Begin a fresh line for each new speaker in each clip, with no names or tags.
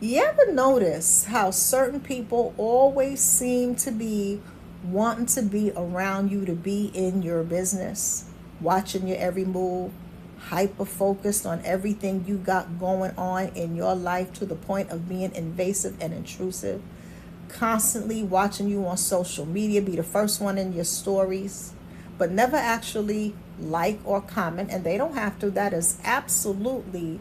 You ever notice how certain people always seem to be wanting to be around you, to be in your business, watching your every move, hyper focused on everything you got going on in your life to the point of being invasive and intrusive, constantly watching you on social media, be the first one in your stories, but never actually like or comment, and they don't have to. That is absolutely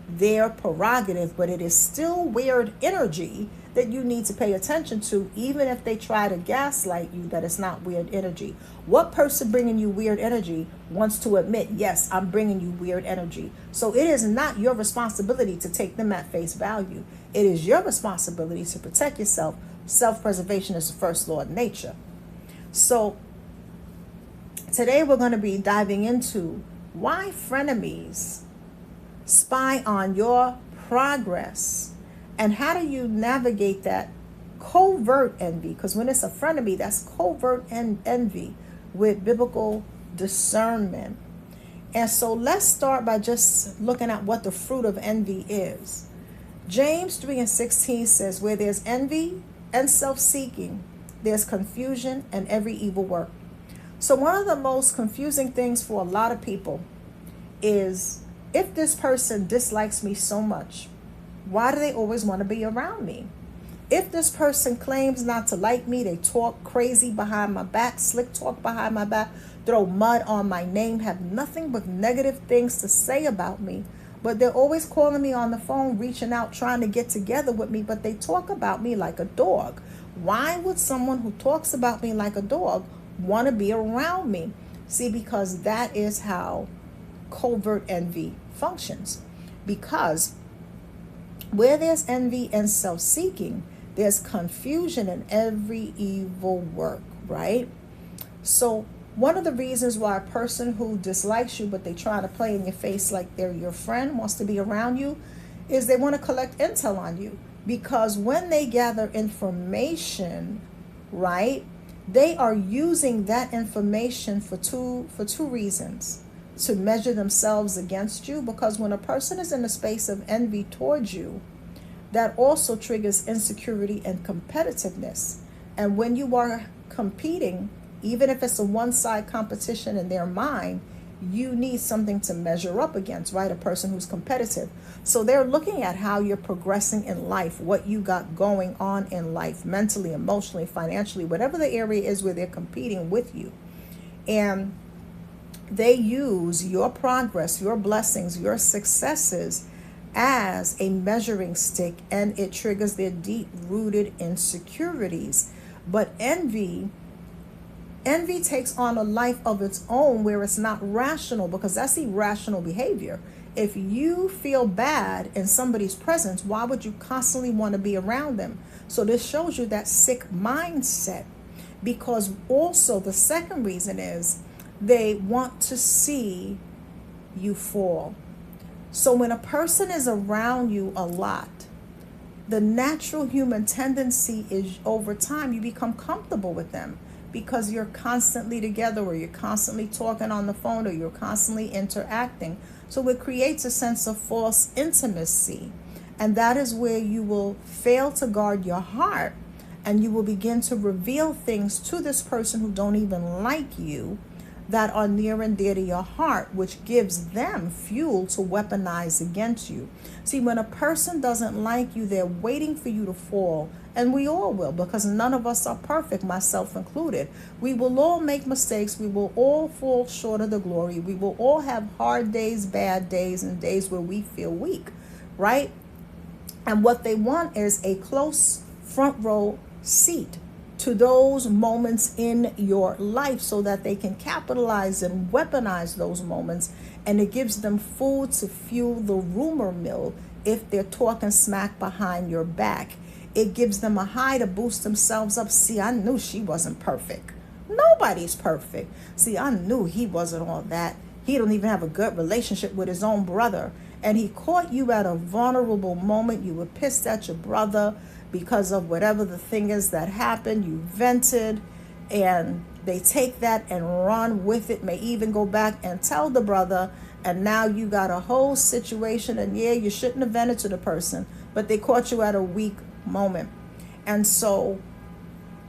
their prerogative, but it is still weird energy that you need to pay attention to, even if they try to gaslight you that it's not weird energy. What person bringing you weird energy wants to admit, yes, I'm bringing you weird energy? So it is not your responsibility to take them at face value. It is your responsibility to protect yourself. Self-preservation is the first law of nature. So today we're going to be diving into why frenemies spy on your progress, and how do you navigate that covert envy, because when it's a frenemy, that's covert envy with biblical discernment. And so let's start by just looking at what the fruit of envy is. James 3:16 says, where there's envy and self-seeking, there's confusion and every evil work. So one of the most confusing things for a lot of people is, if this person dislikes me so much, why do they always want to be around me? If this person claims not to like me, they talk crazy behind my back, slick talk behind my back, throw mud on my name, have nothing but negative things to say about me, but they're always calling me on the phone, reaching out, trying to get together with me, but they talk about me like a dog. Why would someone who talks about me like a dog want to be around me? See, because that is how covert envy functions. Because where there's envy and self-seeking, there's confusion in every evil work, right? So one of the reasons why a person who dislikes you, but they try to play in your face like they're your friend, wants to be around you, is they want to collect intel on you. Because when they gather information, right, they are using that information for two reasons: to measure themselves against you, because when a person is in a space of envy towards you, that also triggers insecurity and competitiveness. And when you are competing, even if it's a one-side competition in their mind, you need something to measure up against, right? A person who's competitive. So they're looking at how you're progressing in life, what you got going on in life, mentally, emotionally, financially, whatever the area is where they're competing with you. And they use your progress, your blessings, your successes as a measuring stick, and it triggers their deep-rooted insecurities. But envy takes on a life of its own where it's not rational, because that's irrational behavior. If you feel bad in somebody's presence, why would you constantly want to be around them? So this shows you that sick mindset. Because also the second reason is they want to see you fall. So when a person is around you a lot, the natural human tendency is, over time, you become comfortable with them because you're constantly together, or you're constantly talking on the phone, or you're constantly interacting. So it creates a sense of false intimacy. And that is where you will fail to guard your heart, and you will begin to reveal things to this person who don't even like you, that are near and dear to your heart, which gives them fuel to weaponize against you. See, when a person doesn't like you, they're waiting for you to fall. And we all will, because none of us are perfect, myself included. We will all make mistakes. We will all fall short of the glory. We will all have hard days, bad days, and days where we feel weak, right? And what they want is a close front row seat to those moments in your life, so that they can capitalize and weaponize those moments, and it gives them food to fuel the rumor mill if they're talking smack behind your back. It gives them a high to boost themselves up. See, I knew she wasn't perfect. Nobody's perfect. See, I knew he wasn't all that. He don't even have a good relationship with his own brother. And he caught you at a vulnerable moment. You were pissed at your brother because of whatever the thing is that happened. You vented, and they take that and run with it, may even go back and tell the brother, And now you got a whole situation, and yeah, you shouldn't have vented to the person, but they caught you at a weak moment. And so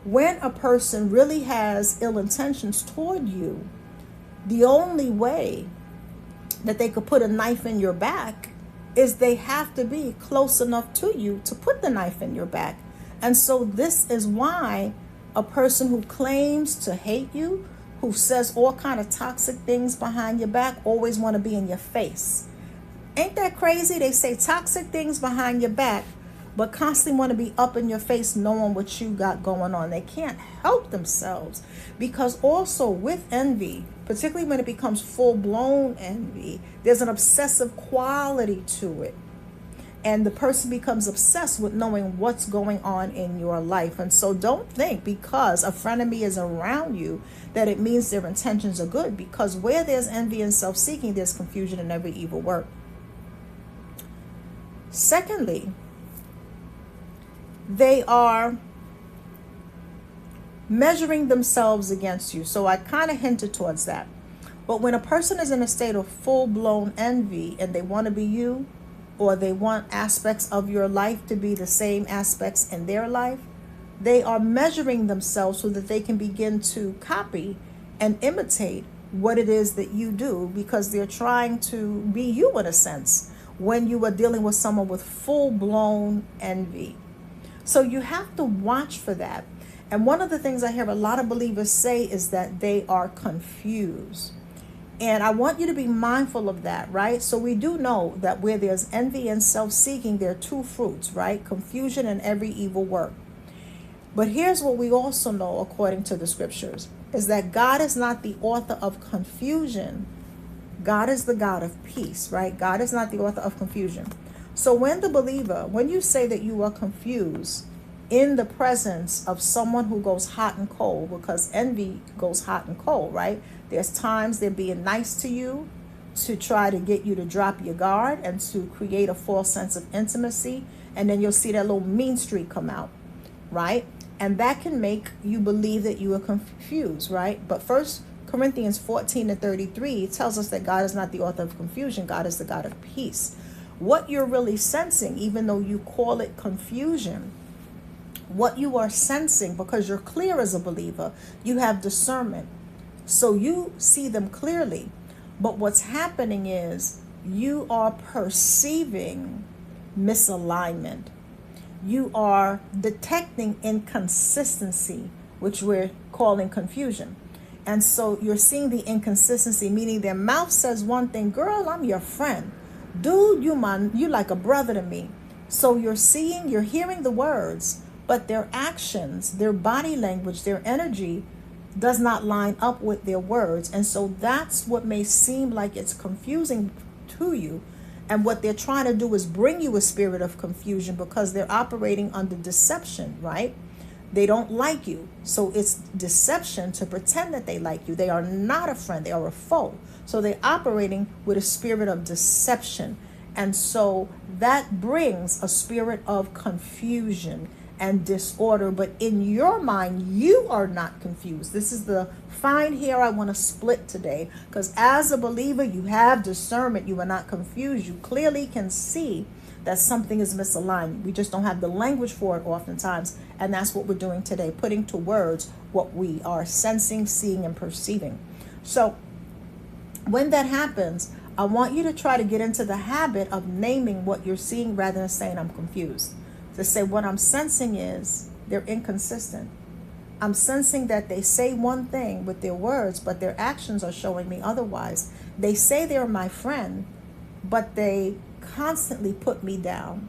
when a person really has ill intentions toward you, the only way that they could put a knife in your back is they have to be close enough to you to put the knife in your back. And so this is why a person who claims to hate you, who says all kind of toxic things behind your back, always want to be in your face. Ain't that crazy? They say toxic things behind your back, but constantly want to be up in your face knowing what you got going on. They can't help themselves, because also with envy, particularly when it becomes full-blown envy, there's an obsessive quality to it. And the person becomes obsessed with knowing what's going on in your life. And so don't think because a frenemy is around you that it means their intentions are good, because where there's envy and self-seeking, there's confusion in every evil work. Secondly, they are measuring themselves against you. So I kind of hinted towards that. But when a person is in a state of full-blown envy and they want to be you, or they want aspects of your life to be the same aspects in their life, they are measuring themselves so that they can begin to copy and imitate what it is that you do, because they're trying to be you in a sense when you are dealing with someone with full-blown envy. So you have to watch for that. And one of the things I hear a lot of believers say is that they are confused. And I want you to be mindful of that, right? So we do know that where there's envy and self-seeking, there are two fruits, right? Confusion and every evil work. But here's what we also know, according to the scriptures, is that God is not the author of confusion. God is the God of peace, right? God is not the author of confusion. So when the believer, when you say that you are confused in the presence of someone who goes hot and cold, because envy goes hot and cold, right? There's times they're being nice to you to try to get you to drop your guard and to create a false sense of intimacy. And then you'll see that little mean streak come out, right? And that can make you believe that you are confused, right? But 1 Corinthians 14:33 tells us that God is not the author of confusion. God is the God of peace. What you're really sensing, even though you call it confusion, what you are sensing, because you're clear as a believer, you have discernment. So you see them clearly. But what's happening is you are perceiving misalignment. You are detecting inconsistency, which we're calling confusion. And so you're seeing the inconsistency, meaning their mouth says one thing, girl, I'm your friend. Dude, you like a brother to me. So you're hearing the words, but their actions, their body language, their energy does not line up with their words. And so that's what may seem like it's confusing to you. And what they're trying to do is bring you a spirit of confusion, because they're operating under deception, right? They don't like you. So it's deception to pretend that they like you. They are not a friend. They are a foe. So they're operating with a spirit of deception. And so that brings a spirit of confusion and disorder. But in your mind, you are not confused. This is the fine hair I want to split today, because as a believer, you have discernment. You are not confused. You clearly can see that something is misaligned. We just don't have the language for it oftentimes. And that's what we're doing today, putting to words what we are sensing, seeing, and perceiving. So when that happens, I want you to try to get into the habit of naming what you're seeing rather than saying I'm confused. To say what I'm sensing is they're inconsistent. I'm sensing that they say one thing with their words, but their actions are showing me otherwise. They say they're my friend, but they constantly put me down.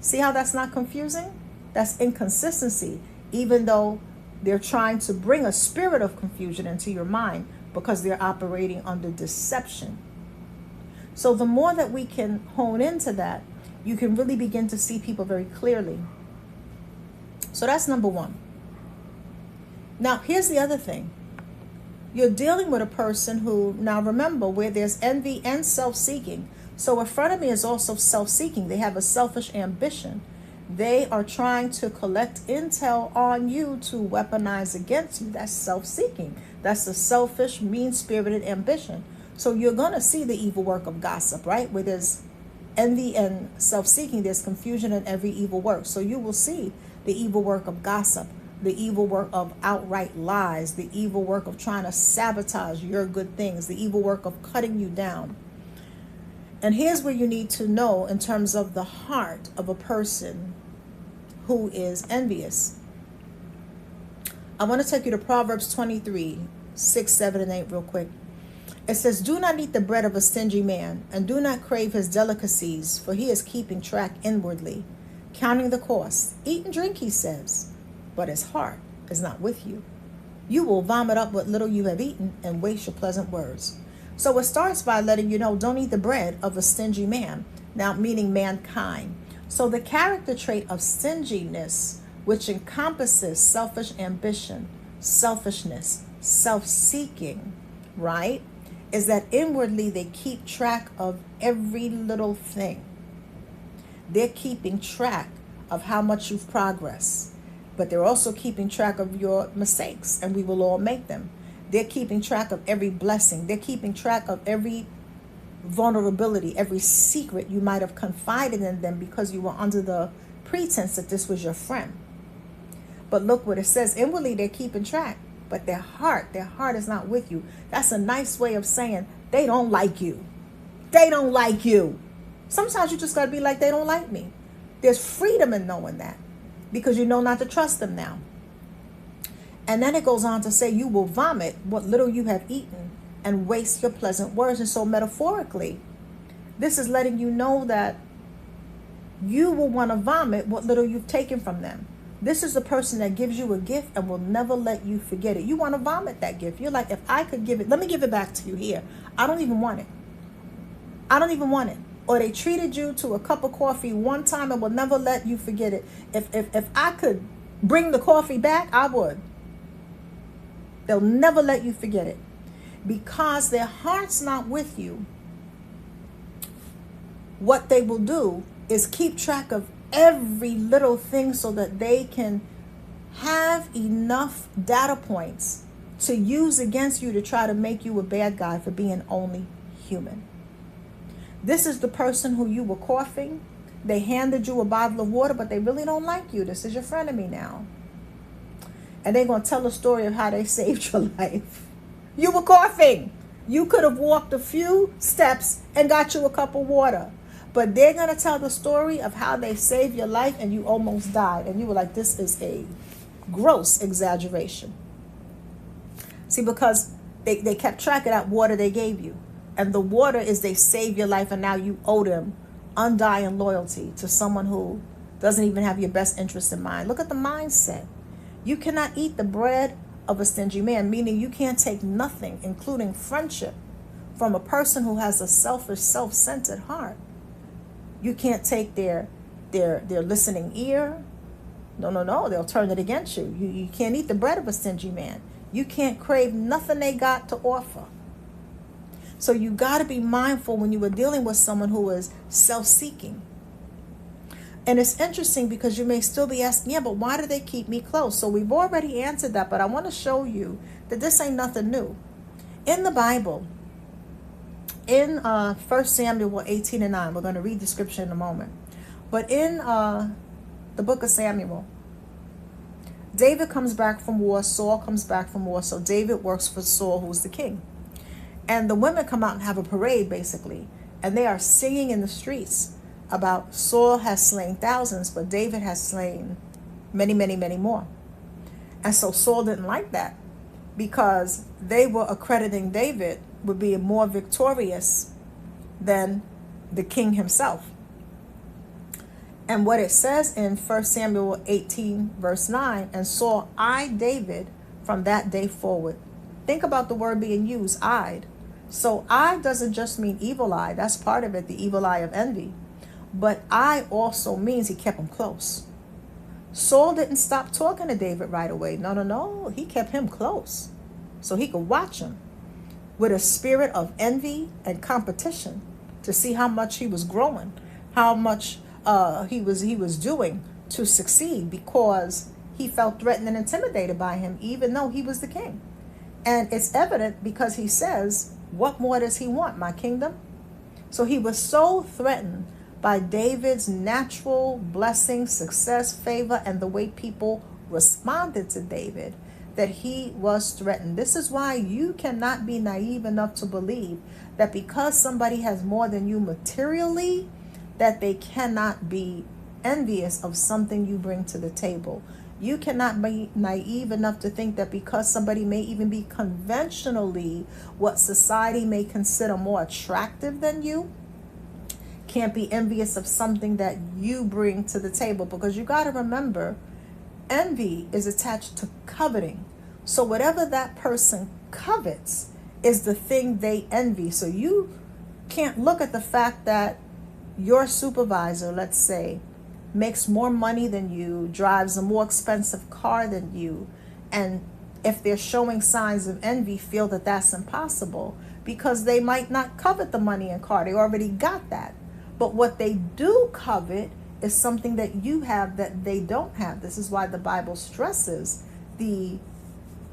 See how that's not confusing? That's inconsistency, even though they're trying to bring a spirit of confusion into your mind, because they're operating under deception. So the more that we can hone into that, you can really begin to see people very clearly. So that's number one. Now, here's the other thing. You're dealing with a person who, now remember, where there's envy and self-seeking. So a frenemy is also self-seeking. They have a selfish ambition. They are trying to collect intel on you to weaponize against you. That's self-seeking. That's a selfish, mean-spirited ambition. So you're going to see the evil work of gossip, right? Where there's envy and self-seeking, there's confusion in every evil work. So you will see the evil work of gossip, the evil work of outright lies, the evil work of trying to sabotage your good things, the evil work of cutting you down. And here's where you need to know in terms of the heart of a person who is envious. I want to take you to Proverbs 23, 6, 7, and 8 real quick. It says, do not eat the bread of a stingy man, and do not crave his delicacies, for he is keeping track inwardly, counting the cost. Eat and drink, he says, but his heart is not with you. You will vomit up what little you have eaten and waste your pleasant words. So it starts by letting you know, don't eat the bread of a stingy man, now meaning mankind. So the character trait of stinginess, which encompasses selfish ambition, selfishness, self-seeking, right, is that inwardly they keep track of every little thing. They're keeping track of how much you've progressed, but they're also keeping track of your mistakes, and we will all make them. They're keeping track of every blessing. They're keeping track of every vulnerability, every secret you might have confided in them because you were under the pretense that this was your friend. But look what it says. Inwardly, they're keeping track, but their heart is not with you. That's a nice way of saying they don't like you. They don't like you. Sometimes you just got to be like, they don't like me. There's freedom in knowing that because you know not to trust them now. And then it goes on to say, you will vomit what little you have eaten and waste your pleasant words. And so metaphorically, this is letting you know that you will want to vomit what little you've taken from them. This is the person that gives you a gift and will never let you forget it. You want to vomit that gift. You're like, if I could give it, let me give it back to you here. I don't even want it. I don't even want it. Or they treated you to a cup of coffee one time and will never let you forget it. If I could bring the coffee back, I would. They'll never let you forget it. Because their heart's not with you, what they will do is keep track of every little thing so that they can have enough data points to use against you to try to make you a bad guy for being only human. This is the person who you were coughing. They handed you a bottle of water, but they really don't like you. This is your frenemy now. And they're going to tell a story of how they saved your life. You were coughing. You could have walked a few steps and got you a cup of water. But they're going to tell the story of how they saved your life and you almost died. And you were like, this is a gross exaggeration. See, because they kept track of that water they gave you. And the water is they saved your life and now you owe them undying loyalty to someone who doesn't even have your best interest in mind. Look at the mindset. You cannot eat the bread of a stingy man, meaning you can't take nothing, including friendship, from a person who has a selfish, self-centered heart. You can't take their listening ear. No, they'll turn it against you. You can't eat the bread of a stingy man. You can't crave nothing they got to offer. So you got to be mindful when you are dealing with someone who is self-seeking. And it's interesting because you may still be asking, yeah, but why do they keep me close? So we've already answered that, but I want to show you that this ain't nothing new. In the Bible, in 1 Samuel 18 and 9, we're going to read the scripture in a moment. But in the book of Samuel, David comes back from war, Saul comes back from war. So David works for Saul, who's the king. And the women come out and have a parade, basically. And they are singing in the streets about Saul has slain thousands, but David has slain many, many, many more. And so Saul didn't like that because they were accrediting David with being more victorious than the king himself. And what it says in 1 Samuel 18, verse 9, and Saul eyed David from that day forward. Think about the word being used, eyed. So eye doesn't just mean evil eye. That's part of it, the evil eye of envy. But eye also means he kept him close. Saul didn't stop talking to David right away. No. He kept him close so he could watch him with a spirit of envy and competition to see how much he was growing, how much he was doing to succeed, because he felt threatened and intimidated by him, even though he was the king. And it's evident because he says, What more does he want? My kingdom? So he was so threatened by David's natural blessing, success, favor, and the way people responded to David that he was threatened. This is why you cannot be naive enough to believe that because somebody has more than you materially, that they cannot be envious of something you bring to the table. You cannot be naive enough to think that because somebody may even be conventionally what society may consider more attractive than you, can't be envious of something that you bring to the table. Because you got to remember, envy is attached to coveting. So whatever that person covets is the thing they envy. So you can't look at the fact that your supervisor, let's say, makes more money than you, drives a more expensive car than you, and if they're showing signs of envy, feel that that's impossible because they might not covet the money and car. They already got that. But what they do covet is something that you have that they don't have. This is why the Bible stresses the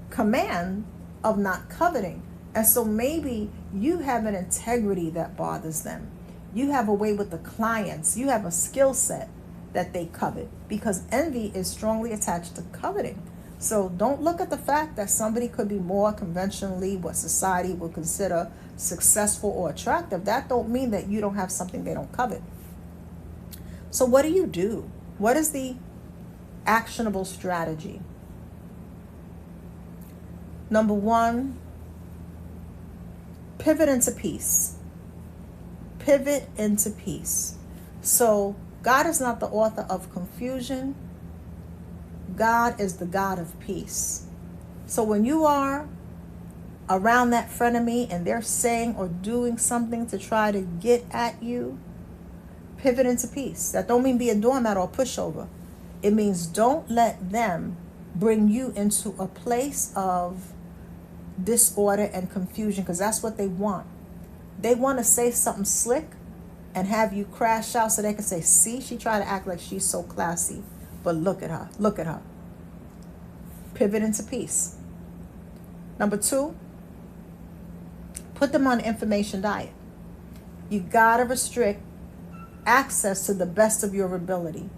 command of not coveting. And so maybe you have an integrity that bothers them. You have a way with the clients. You have a skill set that they covet, because envy is strongly attached to coveting. So don't look at the fact that somebody could be more conventionally what society would consider successful or attractive. That don't mean that you don't have something they don't covet. So what do? What is the actionable strategy? Number one, pivot into peace. Pivot into peace. So God is not the author of confusion. God is the God of peace. So when you are around that frenemy and they're saying or doing something to try to get at you, pivot into peace. That don't mean be a doormat or a pushover. It means don't let them bring you into a place of disorder and confusion, because that's what they want. They want to say something slick and have you crash out so they can say, see, she tried to act like she's so classy, but look at her, look at her. Pivot into peace. Number two, put them on an information diet. You gotta restrict access to the best of your ability.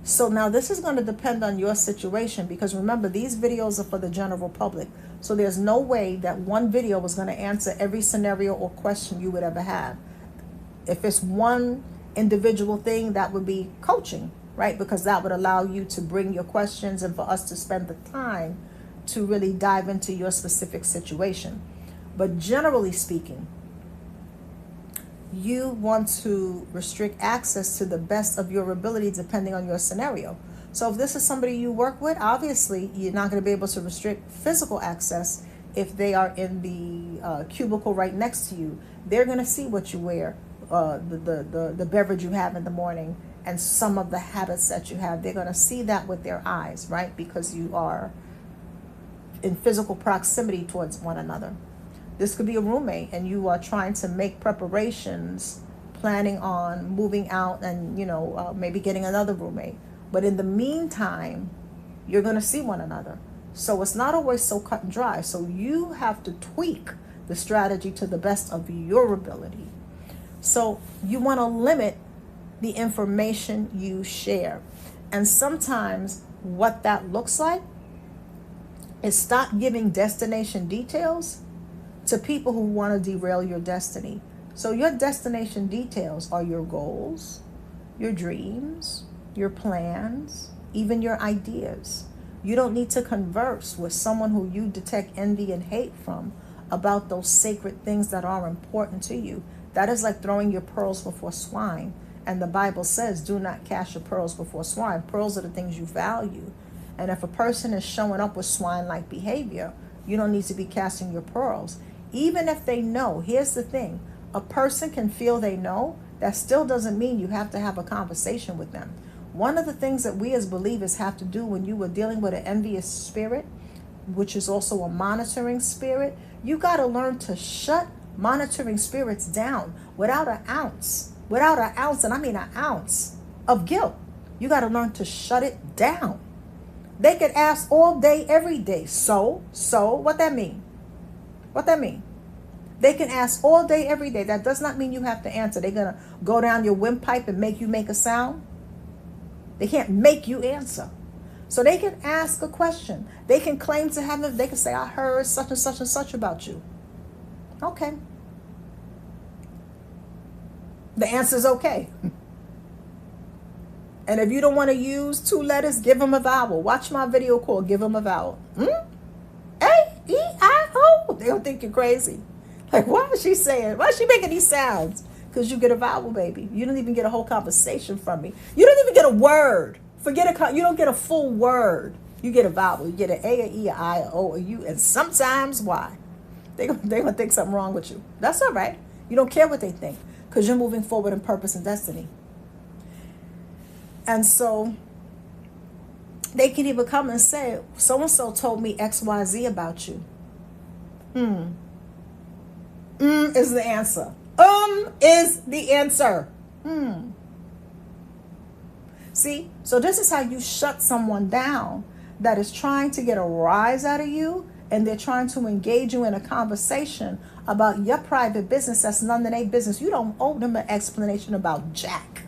So now this is going to depend on your situation, because remember, these videos are for the general public. So there's no way that one video was going to answer every scenario or question you would ever have. If it's one individual thing, that would be coaching, right? Because that would allow you to bring your questions and for us to spend the time to really dive into your specific situation. But generally speaking, you want to restrict access to the best of your ability depending on your scenario. So if this is somebody you work with, obviously you're not going to be able to restrict physical access if they are in the cubicle right next to you. They're going to see what you wear, the beverage you have in the morning, and some of the habits that you have. They're going to see that with their eyes, right? Because you are in physical proximity towards one another. This could be a roommate and you are trying to make preparations, planning on moving out and, maybe getting another roommate. But in the meantime, you're going to see one another. So it's not always so cut and dry. So you have to tweak the strategy to the best of your ability. So you want to limit the information you share. And sometimes what that looks like is stop giving destination details to people who want to derail your destiny. So your destination details are your goals, your dreams, your plans, even your ideas. You don't need to converse with someone who you detect envy and hate from about those sacred things that are important to you. That is like throwing your pearls before swine. And the Bible says, do not cast your pearls before swine. Pearls are the things you value. And if a person is showing up with swine-like behavior, you don't need to be casting your pearls. Even if they know, here's the thing, a person can feel they know, that still doesn't mean you have to have a conversation with them. One of the things that we as believers have to do when you are dealing with an envious spirit, which is also a monitoring spirit, you got to learn to shut monitoring spirits down without an ounce, and I mean an ounce of guilt. You got to learn to shut it down. They could ask all day, every day, so, what that mean? What that mean? They can ask all day, every day. That does not mean you have to answer. They're going to go down your windpipe and make you make a sound. They can't make you answer. So they can ask a question. They can claim to have it. They can say, I heard such and such and such about you. Okay. The answer is okay. And if you don't want to use 2 letters, give them a vowel. Watch my video called Give Them a Vowel. A-E-I-O. They don't think you're crazy. Like, what is she saying? Why is she making these sounds? Because you get a vowel, baby. You don't even get a whole conversation from me. You don't even get a word. You don't get a full word. You get a vowel. You get an A, an E, an I, an O, a U, and sometimes Y. They're going to think something wrong with you. That's all right. You don't care what they think because you're moving forward in purpose and destiny. And so they can even come and say, so-and-so told me XYZ about you. Is the answer. Is the answer. See, so this is how you shut someone down that is trying to get a rise out of you, and they're trying to engage you in a conversation about your private business that's none of their business. You don't owe them an explanation about jack.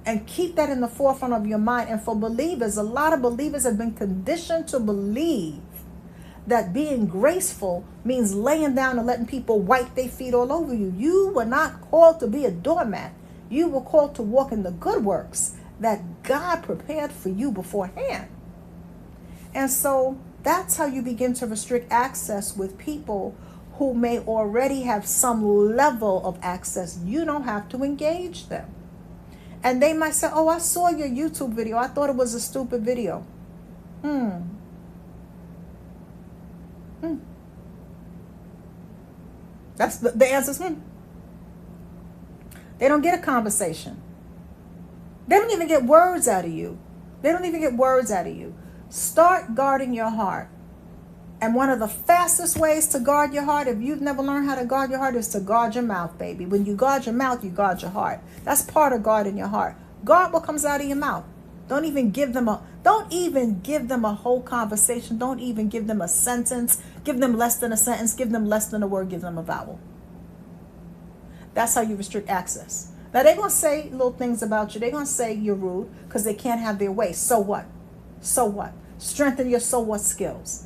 And keep that in the forefront of your mind. And for believers, a lot of believers have been conditioned to believe that being graceful means laying down and letting people wipe their feet all over you. You were not called to be a doormat. You were called to walk in the good works that God prepared for you beforehand. And so that's how you begin to restrict access with people who may already have some level of access. You don't have to engage them. And they might say, oh, I saw your YouTube video. I thought it was a stupid video. That's the answer's They don't get a conversation. They don't even get words out of you. Start guarding your heart. And one of the fastest ways to guard your heart, if you've never learned how to guard your heart, is to guard your mouth, baby. When you guard your mouth, you guard your heart. That's part of guarding your heart. Guard what comes out of your mouth. Don't even give them a whole conversation. Don't even give them a sentence. Give them less than a sentence. Give them less than a word. Give them a vowel. That's how you restrict access. Now, they're going to say little things about you. They're going to say you're rude because they can't have their way. So what? So what? Strengthen your so what skills.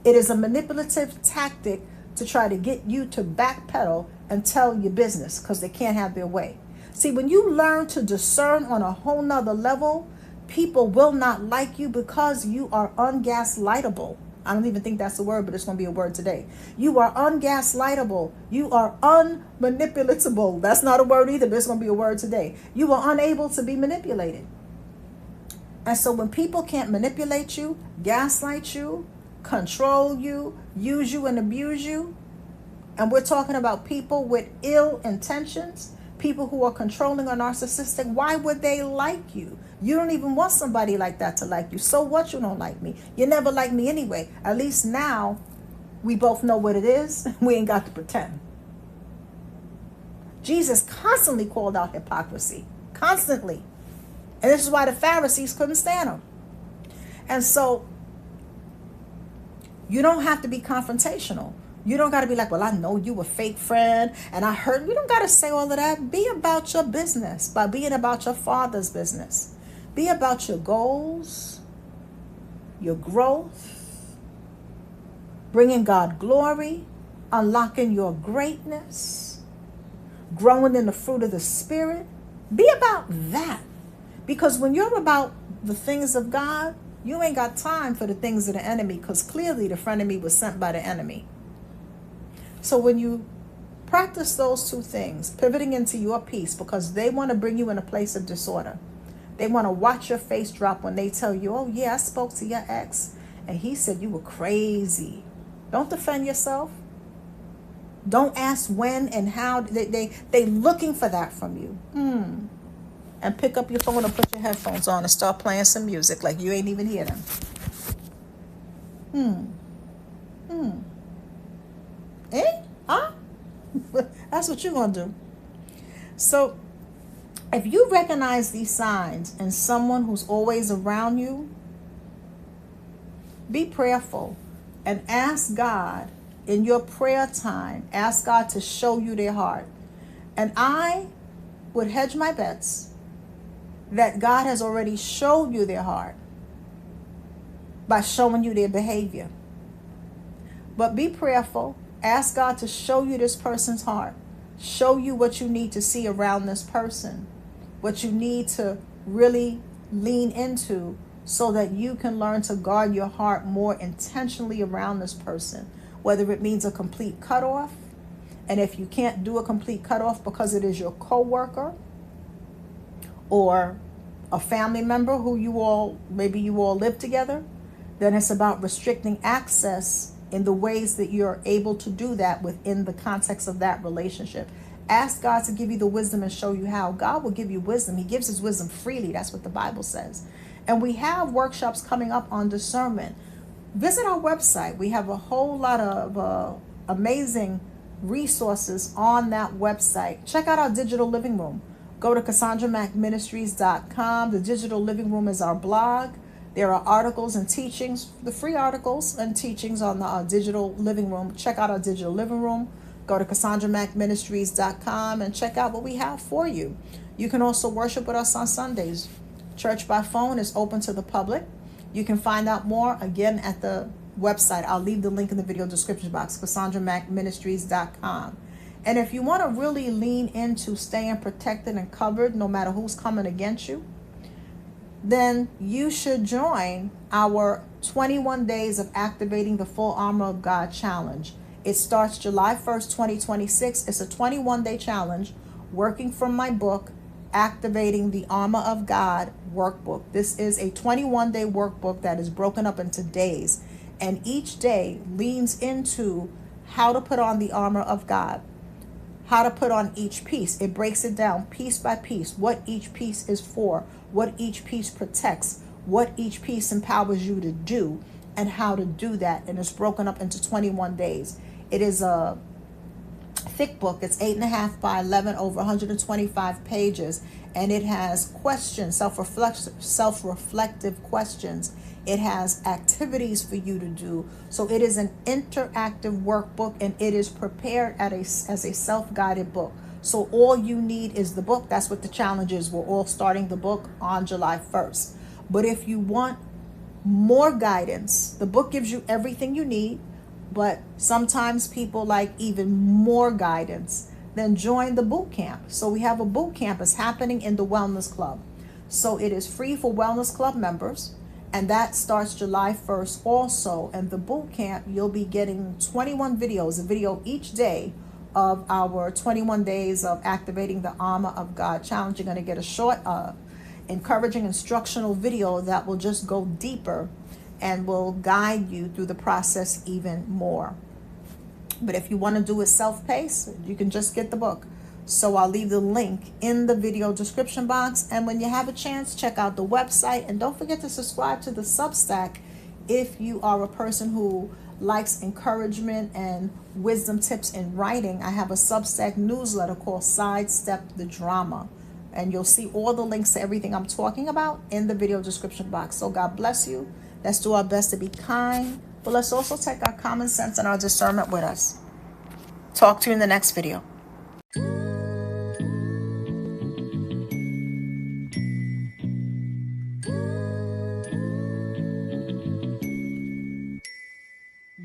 It is a manipulative tactic to try to get you to backpedal and tell your business because they can't have their way. See, when you learn to discern on a whole nother level, people will not like you because you are ungaslightable. I don't even think that's a word, but it's going to be a word today. You are ungaslightable. You are unmanipulatable. That's not a word either, but it's going to be a word today. You are unable to be manipulated. And so when people can't manipulate you, gaslight you, control you, use you and abuse you, and we're talking about people with ill intentions, people who are controlling or narcissistic, why would they like you? You don't even want somebody like that to like you. So what, you don't like me? You never like me anyway. At least now we both know what it is. We ain't got to pretend. Jesus constantly called out hypocrisy. Constantly. And this is why the Pharisees couldn't stand him. And so you don't have to be confrontational. You don't got to be like, well, I know you a fake friend and I heard. You don't got to say all of that. Be about your business by being about your Father's business. Be about your goals, your growth, bringing God glory, unlocking your greatness, growing in the fruit of the Spirit. Be about that. Because when you're about the things of God, you ain't got time for the things of the enemy, because clearly the frenemy was sent by the enemy. So when you practice those two things, pivoting into your peace, because they want to bring you in a place of disorder. They want to watch your face drop when they tell you, oh yeah, I spoke to your ex and he said you were crazy. Don't defend yourself. Don't ask when and how. They looking for that from you. And pick up your phone and put your headphones on and start playing some music like you ain't even hear them. That's what you're going to do. So if you recognize these signs in someone who's always around you, be prayerful and ask God in your prayer time, ask God to show you their heart. And I would hedge my bets that God has already showed you their heart by showing you their behavior. But be prayerful. Ask God to show you this person's heart. Show you what you need to see around this person, what you need to really lean into so that you can learn to guard your heart more intentionally around this person, whether it means a complete cutoff. And if you can't do a complete cutoff because it is your coworker or a family member who maybe you all live together, then it's about restricting access in the ways that you're able to do that within the context of that relationship. Ask God to give you the wisdom and show you how. God will give you wisdom. He gives his wisdom freely. That's what the Bible says. And we have workshops coming up on discernment. Visit our website. We have a whole lot of amazing resources on that website. Check out our digital living room. Go to CassandraMacMinistries.com. The digital living room is our blog. There are articles and teachings, the free articles and teachings on the digital living room. Check out our digital living room. Go to CassandraMacMinistries.com and check out what we have for you. You can also worship with us on Sundays. Church by phone is open to the public. You can find out more again at the website. I'll leave the link in the video description box, CassandraMacMinistries.com. And if you want to really lean into staying protected and covered no matter who's coming against you, then you should join our 21 days of activating the full armor of God challenge. It starts July 1st, 2026. It's a 21-day challenge working from my book, Activating the Armor of God workbook. This is a 21-day workbook that is broken up into days, and each day leans into how to put on the armor of God, how to put on each piece. It breaks it down piece by piece, what each piece is for, what each piece protects, what each piece empowers you to do, and how to do that. And it's broken up into 21 days. It is a thick book. It's 8.5 by 11, over 125 pages, and it has questions, self-reflective questions. It has activities for you to do. So it is an interactive workbook, and it is prepared as a self-guided book. So all you need is the book. That's what the challenge is. We're all starting the book on July 1st. But if you want more guidance, the book gives you everything you need, but sometimes people like even more guidance. Then join the boot camp. So we have a boot camp. It's happening in the Wellness Club. So it is free for Wellness Club members. And that starts July 1st also. And the boot camp, you'll be getting 21 videos, a video each day of our 21 days of activating the armor of God challenge. You're going to get a short, encouraging instructional video that will just go deeper and will guide you through the process even more. But if you want to do it self-paced, you can just get the book. So I'll leave the link in the video description box. And when you have a chance, check out the website. And don't forget to subscribe to the Substack if you are a person who likes encouragement and wisdom tips in writing. I have a Substack newsletter called Sidestep the Drama. And you'll see all the links to everything I'm talking about in the video description box. So God bless you. Let's do our best to be kind. But let's also take our common sense and our discernment with us. Talk to you in the next video.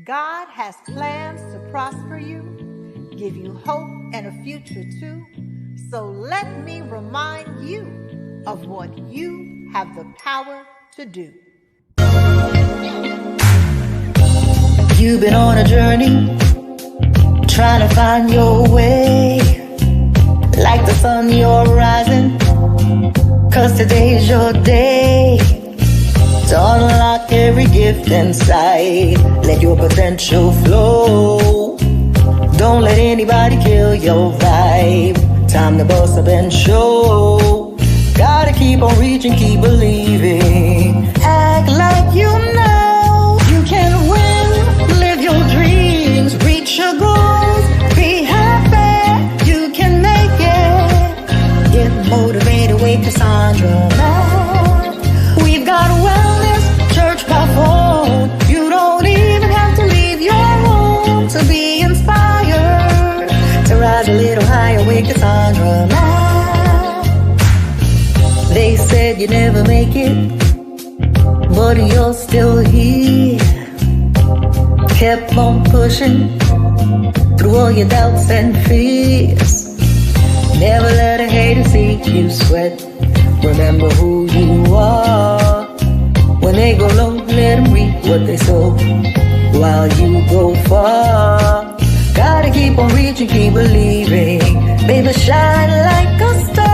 God has plans to prosper you, give you hope and a future too. So let me remind you of what you have the power to do.
You've been on a journey, trying to find your way. Like the sun, you're rising, 'cause today's your day. To unlock every gift inside, let your potential flow. Don't let anybody kill your vibe. Time to bust up and show. Gotta keep on reaching, keep believing. Act like you know you can win. Live your dreams, reach your goals. Be happy, you can make it. Get motivated with Cassandra. We've got wellness, church by phone. You don't even have to leave your home to be They said you never make it, but you're still here. Kept on pushing through all your doubts and fears. Never let a hater see you sweat. Remember who you are. When they go low, let them reap what they sow while you go far. Gotta keep on reaching, keep believing. Baby, shine like a star.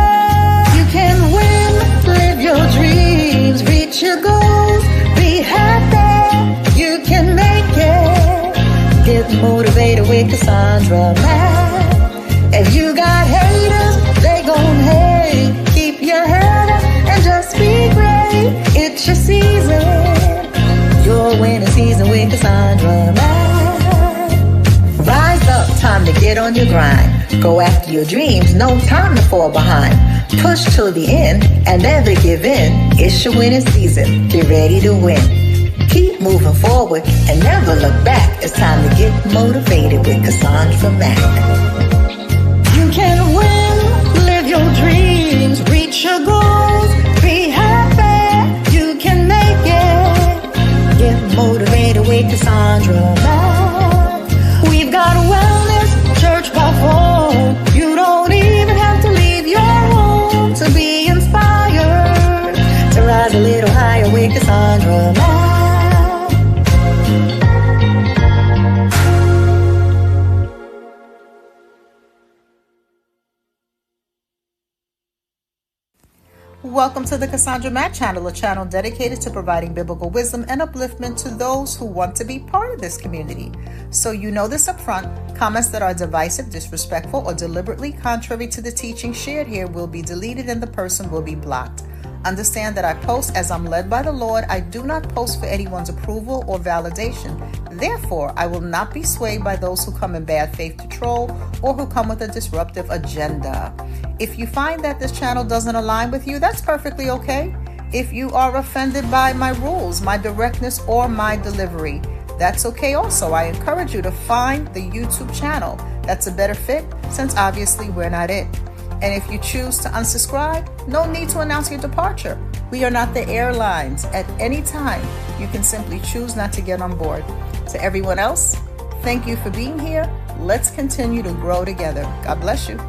You can win, live your dreams, reach your goals, be happy. You can make it. Get motivated with Cassandra Man. If you got haters, they gon' hate. Keep your head up and just be great. It's your season, your winning season with Cassandra Man. Rise up, time to get on your grind. Go after your dreams, no time to fall behind. Push till the end and never give in. It's your winning season, get ready to win. Keep moving forward and never look back. It's time to get motivated with Cassandra Mack. You can win, live your dreams, reach your goals, be happy. You can make it. Get motivated with Cassandra Mack. We've got a wellness church by phone. You don't even have to leave your home to be inspired, to rise a little higher with Cassandra Mack.
Welcome to the Cassandra Mack channel, a channel dedicated to providing biblical wisdom and upliftment to those who want to be part of this community. So you know this up front, comments that are divisive, disrespectful, or deliberately contrary to the teaching shared here will be deleted and the person will be blocked. Understand that I post as I'm led by the Lord. I do not post for anyone's approval or validation. Therefore, I will not be swayed by those who come in bad faith to troll or who come with a disruptive agenda. If you find that this channel doesn't align with you, that's perfectly okay. If you are offended by my rules, my directness, or my delivery, that's okay also. I encourage you to find the YouTube channel that's a better fit, since obviously we're not it. And if you choose to unsubscribe, no need to announce your departure. We are not the airlines. At any time, you can simply choose not to get on board. To everyone else, thank you for being here. Let's continue to grow together. God bless you.